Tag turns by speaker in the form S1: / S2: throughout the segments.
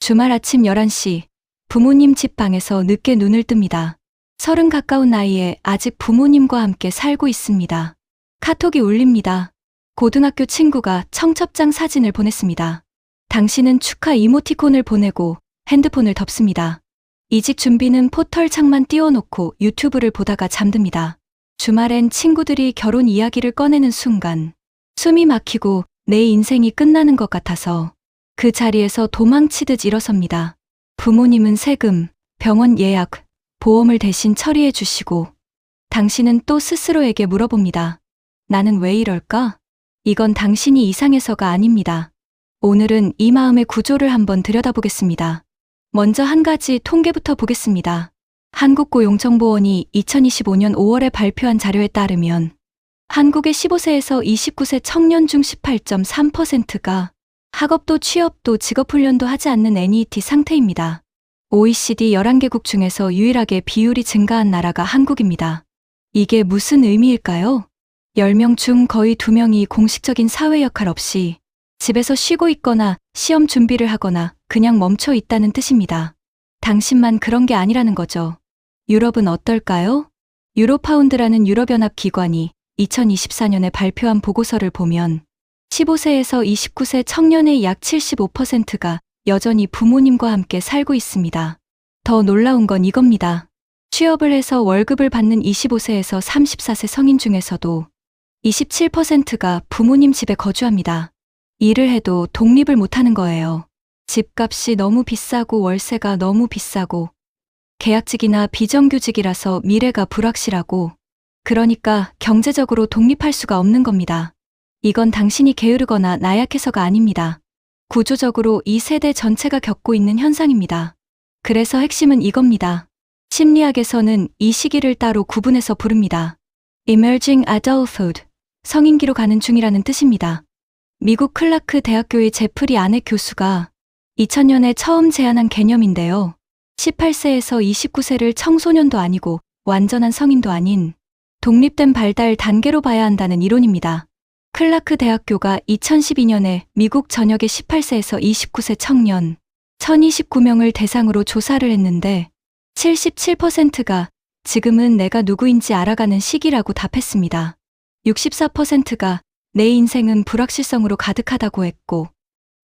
S1: 주말 아침 11시 부모님 집 방에서 늦게 눈을 뜹니다. 30 가까운 나이에 아직 부모님과 함께 살고 있습니다. 카톡이 울립니다. 고등학교 친구가 청첩장 사진을 보냈습니다. 당신은 축하 이모티콘을 보내고 핸드폰을 덮습니다. 이직 준비는 포털 창만 띄워놓고 유튜브를 보다가 잠듭니다. 주말엔 친구들이 결혼 이야기를 꺼내는 순간 숨이 막히고 내 인생이 끝나는 것 같아서 그 자리에서 도망치듯 일어섭니다. 부모님은 세금, 병원 예약, 보험을 대신 처리해 주시고 당신은 또 스스로에게 물어봅니다. 나는 왜 이럴까? 이건 당신이 이상해서가 아닙니다. 오늘은 이 마음의 구조를 한번 들여다보겠습니다. 먼저 한 가지 통계부터 보겠습니다. 한국고용정보원이 2025년 5월에 발표한 자료에 따르면 한국의 15세에서 29세 청년 중 18.3%가 학업도 취업도 직업훈련도 하지 않는 NEET 상태입니다. OECD 11개국 중에서 유일하게 비율이 증가한 나라가 한국입니다. 이게 무슨 의미일까요? 10명 중 거의 2명이 공식적인 사회 역할 없이 집에서 쉬고 있거나 시험 준비를 하거나 그냥 멈춰 있다는 뜻입니다. 당신만 그런 게 아니라는 거죠. 유럽은 어떨까요? 유로파운드라는 유럽연합 기관이 2024년에 발표한 보고서를 보면 15세에서 29세 청년의 약 75%가 여전히 부모님과 함께 살고 있습니다. 더 놀라운 건 이겁니다. 취업을 해서 월급을 받는 25세에서 34세 성인 중에서도 27%가 부모님 집에 거주합니다. 일을 해도 독립을 못하는 거예요. 집값이 너무 비싸고 월세가 너무 비싸고 계약직이나 비정규직이라서 미래가 불확실하고 그러니까 경제적으로 독립할 수가 없는 겁니다. 이건 당신이 게으르거나 나약해서가 아닙니다. 구조적으로 이 세대 전체가 겪고 있는 현상입니다. 그래서 핵심은 이겁니다. 심리학에서는 이 시기를 따로 구분해서 부릅니다. Emerging Adulthood, 성인기로 가는 중이라는 뜻입니다. 미국 클라크 대학교의 제프리 아넷 교수가 2000년에 처음 제안한 개념인데요. 18세에서 29세를 청소년도 아니고 완전한 성인도 아닌 독립된 발달 단계로 봐야 한다는 이론입니다. 클라크 대학교가 2012년에 미국 전역의 18세에서 29세 청년 1029명을 대상으로 조사를 했는데 77%가 지금은 내가 누구인지 알아가는 시기라고 답했습니다. 64%가 내 인생은 불확실성으로 가득하다고 했고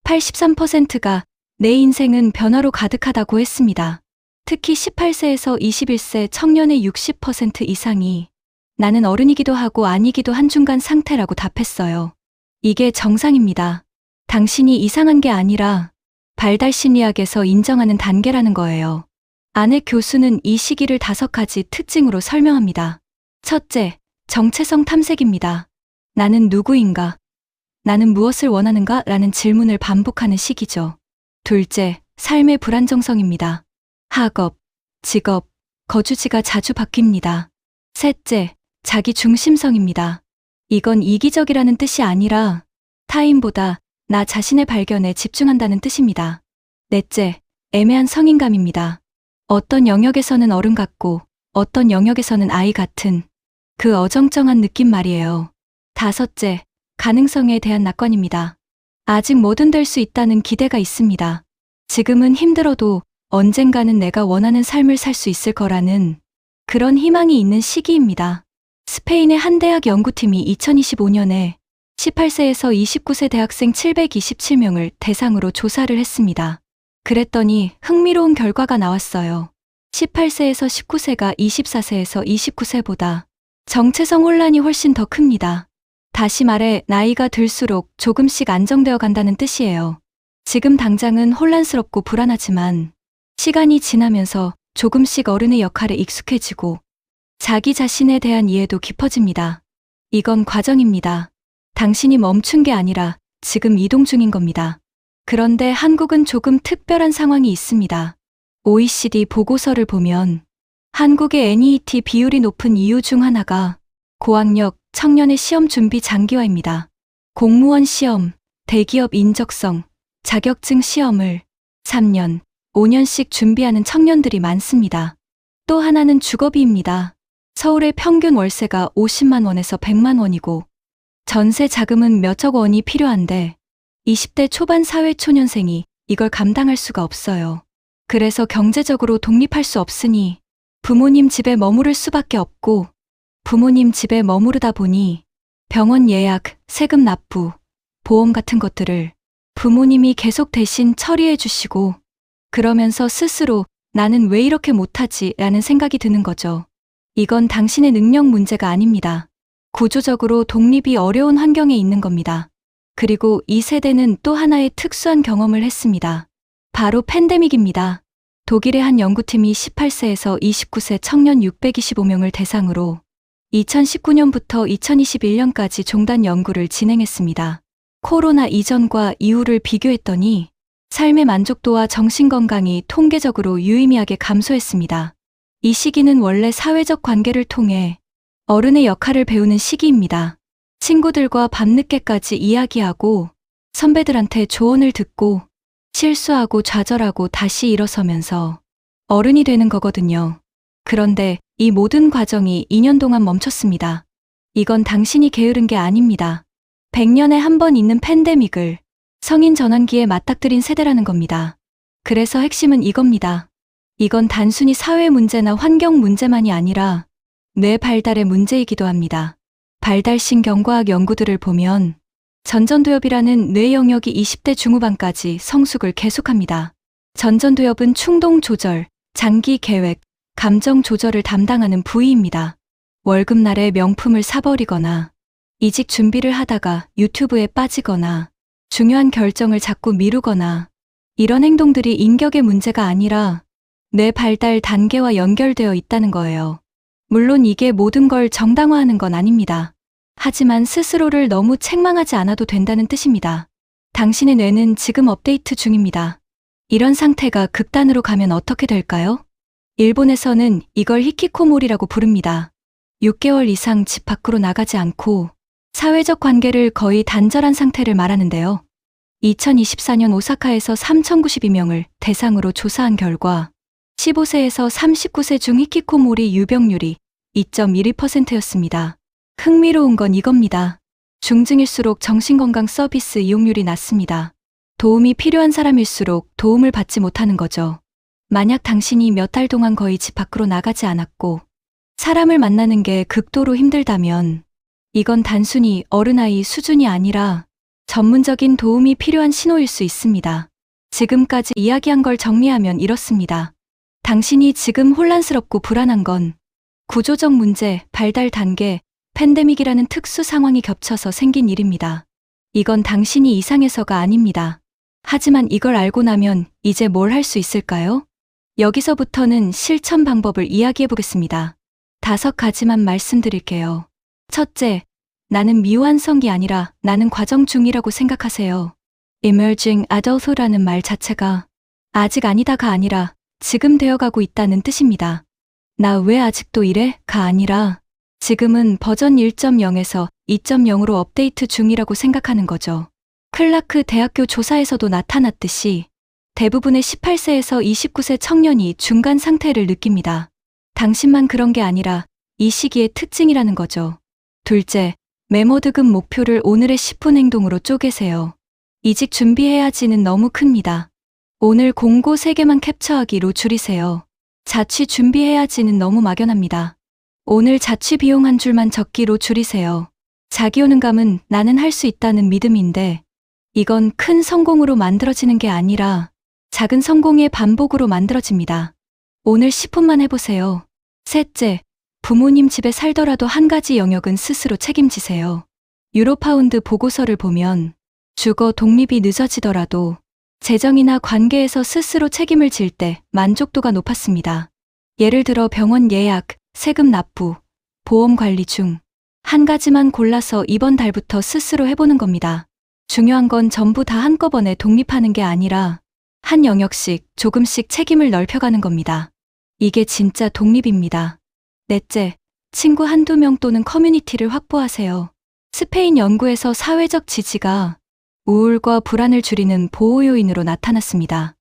S1: 83%가 내 인생은 변화로 가득하다고 했습니다. 특히 18세에서 21세 청년의 60% 이상이 나는 어른이기도 하고 아니기도 한 중간 상태라고 답했어요. 이게 정상입니다. 당신이 이상한 게 아니라 발달 심리학에서 인정하는 단계라는 거예요. 아넷 교수는 이 시기를 5가지 특징으로 설명합니다. 첫째, 정체성 탐색입니다. 나는 누구인가? 나는 무엇을 원하는가? 라는 질문을 반복하는 시기죠. 둘째, 삶의 불안정성입니다. 학업, 직업, 거주지가 자주 바뀝니다. 셋째, 자기 중심성입니다. 이건 이기적이라는 뜻이 아니라 타인보다 나 자신의 발견에 집중한다는 뜻입니다. 넷째, 애매한 성인감입니다. 어떤 영역에서는 어른 같고 어떤 영역에서는 아이 같은 그 어정쩡한 느낌 말이에요. 다섯째, 가능성에 대한 낙관입니다. 아직 뭐든 될 수 있다는 기대가 있습니다. 지금은 힘들어도 언젠가는 내가 원하는 삶을 살 수 있을 거라는 그런 희망이 있는 시기입니다. 스페인의 한 대학 연구팀이 2025년에 18세에서 29세 대학생 727명을 대상으로 조사를 했습니다. 그랬더니 흥미로운 결과가 나왔어요. 18세에서 19세가 24세에서 29세보다 정체성 혼란이 훨씬 더 큽니다. 다시 말해 나이가 들수록 조금씩 안정되어 간다는 뜻이에요. 지금 당장은 혼란스럽고 불안하지만 시간이 지나면서 조금씩 어른의 역할에 익숙해지고 자기 자신에 대한 이해도 깊어집니다. 이건 과정입니다. 당신이 멈춘 게 아니라 지금 이동 중인 겁니다. 그런데 한국은 조금 특별한 상황이 있습니다. OECD 보고서를 보면 한국의 NEET 비율이 높은 이유 중 하나가 고학력 청년의 시험 준비 장기화입니다. 공무원 시험, 대기업 인적성, 자격증 시험을 3년, 5년씩 준비하는 청년들이 많습니다. 또 하나는 주거비입니다. 서울의 평균 월세가 50만 원에서 100만 원이고 전세 자금은 몇억 원이 필요한데 20대 초반 사회초년생이 이걸 감당할 수가 없어요. 그래서 경제적으로 독립할 수 없으니 부모님 집에 머무를 수밖에 없고, 부모님 집에 머무르다 보니 병원 예약, 세금 납부, 보험 같은 것들을 부모님이 계속 대신 처리해 주시고, 그러면서 스스로 나는 왜 이렇게 못하지? 라는 생각이 드는 거죠. 이건 당신의 능력 문제가 아닙니다. 구조적으로 독립이 어려운 환경에 있는 겁니다. 그리고 이 세대는 또 하나의 특수한 경험을 했습니다. 바로 팬데믹입니다. 독일의 한 연구팀이 18세에서 29세 청년 625명을 대상으로 2019년부터 2021년까지 종단 연구를 진행했습니다. 코로나 이전과 이후를 비교했더니 삶의 만족도와 정신건강이 통계적으로 유의미하게 감소했습니다. 이 시기는 원래 사회적 관계를 통해 어른의 역할을 배우는 시기입니다. 친구들과 밤늦게까지 이야기하고 선배들한테 조언을 듣고 실수하고 좌절하고 다시 일어서면서 어른이 되는 거거든요. 그런데 이 모든 과정이 2년 동안 멈췄습니다. 이건 당신이 게으른 게 아닙니다. 100년에 한 번 있는 팬데믹을 성인 전환기에 맞닥뜨린 세대라는 겁니다. 그래서 핵심은 이겁니다. 이건 단순히 사회 문제나 환경 문제만이 아니라 뇌 발달의 문제이기도 합니다. 발달신경과학 연구들을 보면 전전두엽이라는 뇌 영역이 20대 중후반까지 성숙을 계속합니다. 전전두엽은 충동 조절, 장기 계획, 감정 조절을 담당하는 부위입니다. 월급날에 명품을 사버리거나 이직 준비를 하다가 유튜브에 빠지거나 중요한 결정을 자꾸 미루거나 이런 행동들이 인격의 문제가 아니라 뇌 발달 단계와 연결되어 있다는 거예요. 물론 이게 모든 걸 정당화하는 건 아닙니다. 하지만 스스로를 너무 책망하지 않아도 된다는 뜻입니다. 당신의 뇌는 지금 업데이트 중입니다. 이런 상태가 극단으로 가면 어떻게 될까요? 일본에서는 이걸 히키코모리라고 부릅니다. 6개월 이상 집 밖으로 나가지 않고 사회적 관계를 거의 단절한 상태를 말하는데요. 2024년 오사카에서 3,092명을 대상으로 조사한 결과 15세에서 39세 중 히키코모리 유병률이 2.12%였습니다. 흥미로운 건 이겁니다. 중증일수록 정신건강 서비스 이용률이 낮습니다. 도움이 필요한 사람일수록 도움을 받지 못하는 거죠. 만약 당신이 몇 달 동안 거의 집 밖으로 나가지 않았고 사람을 만나는 게 극도로 힘들다면 이건 단순히 어른아이 수준이 아니라 전문적인 도움이 필요한 신호일 수 있습니다. 지금까지 이야기한 걸 정리하면 이렇습니다. 당신이 지금 혼란스럽고 불안한 건 구조적 문제, 발달 단계, 팬데믹이라는 특수 상황이 겹쳐서 생긴 일입니다. 이건 당신이 이상해서가 아닙니다. 하지만 이걸 알고 나면 이제 뭘 할 수 있을까요? 여기서부터는 실천 방법을 이야기해 보겠습니다. 5가지만 말씀드릴게요. 첫째, 나는 미완성이 아니라 나는 과정 중이라고 생각하세요. Emerging Adulthood라는 말 자체가 아직 아니다가 아니라 지금 되어가고 있다는 뜻입니다. 나 왜 아직도 이래?가 아니라 지금은 버전 1.0에서 2.0으로 업데이트 중이라고 생각하는 거죠. 클라크 대학교 조사에서도 나타났듯이 대부분의 18세에서 29세 청년이 중간 상태를 느낍니다. 당신만 그런 게 아니라 이 시기의 특징이라는 거죠. 둘째, 메모드급 목표를 오늘의 10분 행동으로 쪼개세요. 이직 준비해야지는 너무 큽니다. 오늘 공고 3개만 캡처하기로 줄이세요. 자취 준비해야지는 너무 막연합니다. 오늘 자취 비용 한 줄만 적기로 줄이세요. 자기효능감은 나는 할 수 있다는 믿음인데 이건 큰 성공으로 만들어지는 게 아니라 작은 성공의 반복으로 만들어집니다. 오늘 10분만 해보세요. 셋째, 부모님 집에 살더라도 한 가지 영역은 스스로 책임지세요. 유로파운드 보고서를 보면 주거 독립이 늦어지더라도 재정이나 관계에서 스스로 책임을 질 때 만족도가 높았습니다. 예를 들어 병원 예약, 세금 납부, 보험 관리 중 한 가지만 골라서 이번 달부터 스스로 해보는 겁니다. 중요한 건 전부 다 한꺼번에 독립하는 게 아니라 한 영역씩 조금씩 책임을 넓혀가는 겁니다. 이게 진짜 독립입니다. 넷째, 친구 한두 명 또는 커뮤니티를 확보하세요. 스페인 연구에서 사회적 지지가 우울과 불안을 줄이는 보호 요인으로 나타났습니다.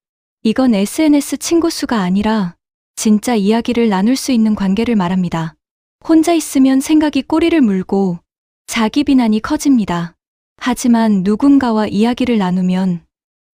S1: 이건 SNS 친구 수가 아니라 진짜 이야기를 나눌 수 있는 관계를 말합니다. 혼자 있으면 생각이 꼬리를 물고 자기 비난이 커집니다. 하지만 누군가와 이야기를 나누면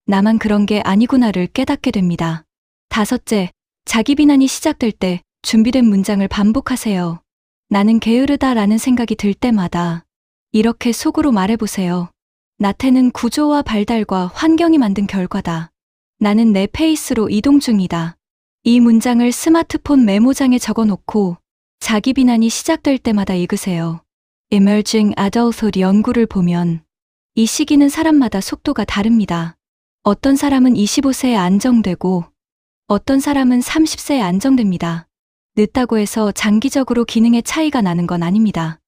S1: 나만 그런 게 아니구나를 깨닫게 됩니다. 다섯째, 자기 비난이 시작될 때 준비된 문장을 반복하세요. 나는 게으르다라는 생각이 들 때마다 이렇게 속으로 말해보세요. 나태는 구조와 발달과 환경이 만든 결과다. 나는 내 페이스로 이동 중이다. 이 문장을 스마트폰 메모장에 적어놓고 자기 비난이 시작될 때마다 읽으세요. Emerging Adulthood 연구를 보면 이 시기는 사람마다 속도가 다릅니다. 어떤 사람은 25세에 안정되고 어떤 사람은 30세에 안정됩니다. 늦다고 해서 장기적으로 기능의 차이가 나는 건 아닙니다.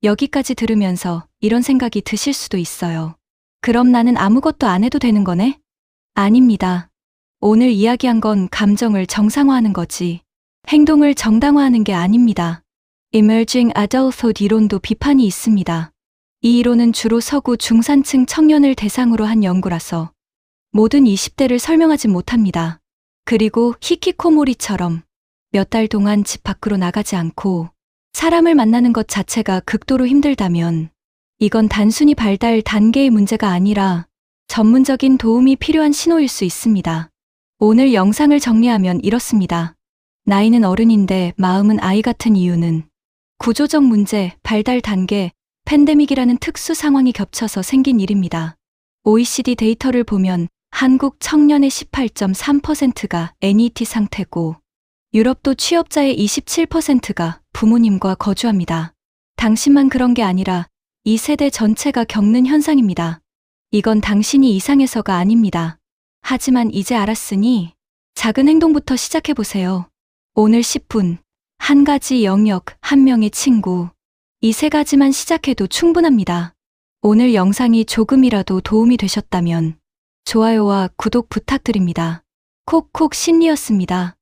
S1: 여기까지 들으면서 이런 생각이 드실 수도 있어요. 그럼 나는 아무것도 안 해도 되는 거네? 아닙니다. 오늘 이야기한 건 감정을 정상화하는 거지. 행동을 정당화하는 게 아닙니다. Emerging Adulthood 이론도 비판이 있습니다. 이 이론은 주로 서구 중산층 청년을 대상으로 한 연구라서 모든 20대를 설명하지 못합니다. 그리고 히키코모리처럼 몇 달 동안 집 밖으로 나가지 않고 사람을 만나는 것 자체가 극도로 힘들다면 이건 단순히 발달 단계의 문제가 아니라 전문적인 도움이 필요한 신호일 수 있습니다. 오늘 영상을 정리하면 이렇습니다. 나이는 어른인데 마음은 아이 같은 이유는 구조적 문제, 발달 단계, 팬데믹이라는 특수 상황이 겹쳐서 생긴 일입니다. OECD 데이터를 보면 한국 청년의 18.3%가 NET 상태고 유럽도 취업자의 27%가 부모님과 거주합니다. 당신만 그런 게 아니라 이 세대 전체가 겪는 현상입니다. 이건 당신이 이상해서가 아닙니다. 하지만 이제 알았으니 작은 행동부터 시작해보세요. 오늘 10분, 한 가지 영역, 한 명의 친구. 이 세 가지만 시작해도 충분합니다. 오늘 영상이 조금이라도 도움이 되셨다면 좋아요와 구독 부탁드립니다. 콕콕 신리였습니다.